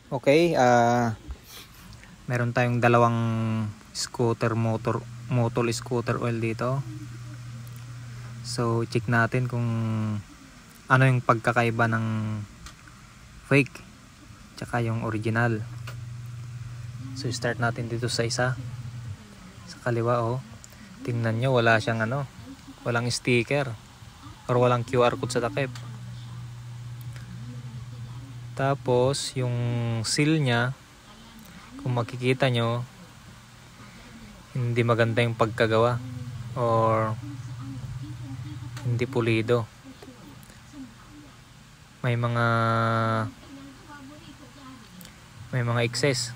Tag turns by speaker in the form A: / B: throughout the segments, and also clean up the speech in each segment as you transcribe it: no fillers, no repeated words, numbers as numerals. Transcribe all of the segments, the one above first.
A: Okay, meron tayong dalawang scooter motor scooter oil dito. So check natin kung ano yung pagkakaiba ng fake tsaka yung original. So start natin dito sa isa, sa kaliwa. Tingnan nyo, wala siyang walang sticker or walang QR code sa takip. Tapos yung seal nya, kung makikita nyo, hindi maganda yung pagkagawa or hindi pulido. May mga excess.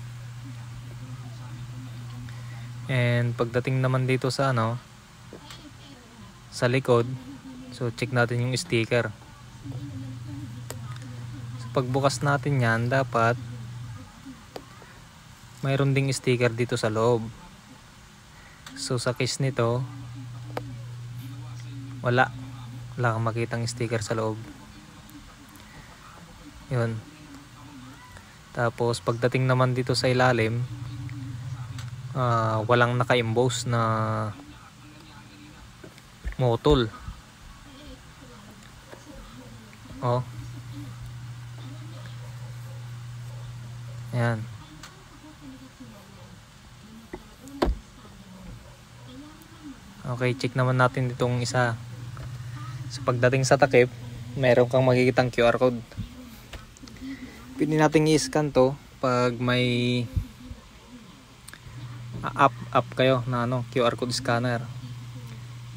A: And pagdating naman dito sa sa likod, so check natin yung sticker. Pagbukas natin yan, dapat mayroon ding sticker dito sa loob. So sa case nito, wala kang makitang sticker sa loob. Yun. Tapos pagdating naman dito sa ilalim, walang naka-emboss na motol. Ayan. Okay, check naman natin itong isa. So pagdating sa takip, meron kang makikitang QR code. Pwede natin i-scan to pag may app kayo na QR code scanner.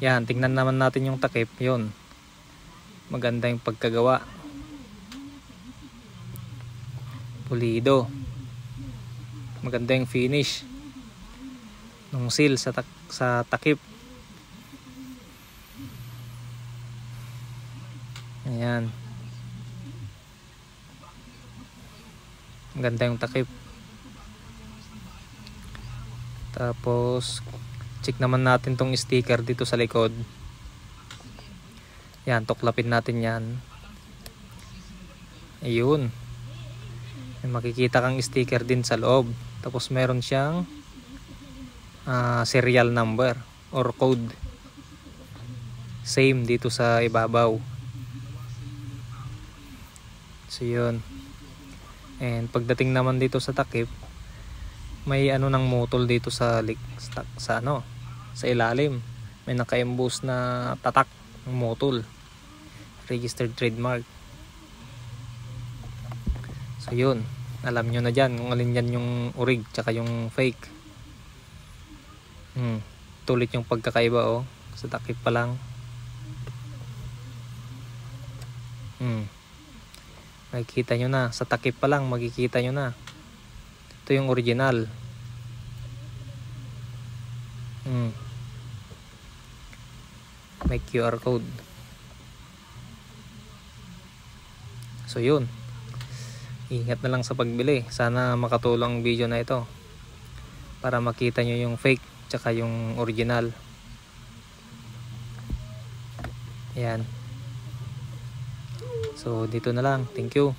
A: Yan, tingnan naman natin yung takip. Yun, maganda yung pagkagawa, pulido, maganda yung finish ng seal sa takip. Ayan, maganda yung takip. Tapos check naman natin tong sticker dito sa likod. Yan, tuklapin natin yan. Ayun, may makikita kang sticker din sa loob. Tapos meron siyang serial number or code, same dito sa ibabaw. So yun. And pagdating naman dito sa takip, may ng motol dito sa ilalim. May naka-emboss na tatak ng motol, registered trademark. So yun, alam nyo na dyan kung alin yan yung orig tsaka yung fake. Tulit yung pagkakaiba sa takip pa lang. Makikita nyo na, sa takip pa lang makikita nyo na. Ito yung original. May QR code. So yun, ingat na lang sa pagbili. Sana makatulong ang video na ito para makita nyo yung fake tsaka yung original. Ayan. So dito na lang. Thank you.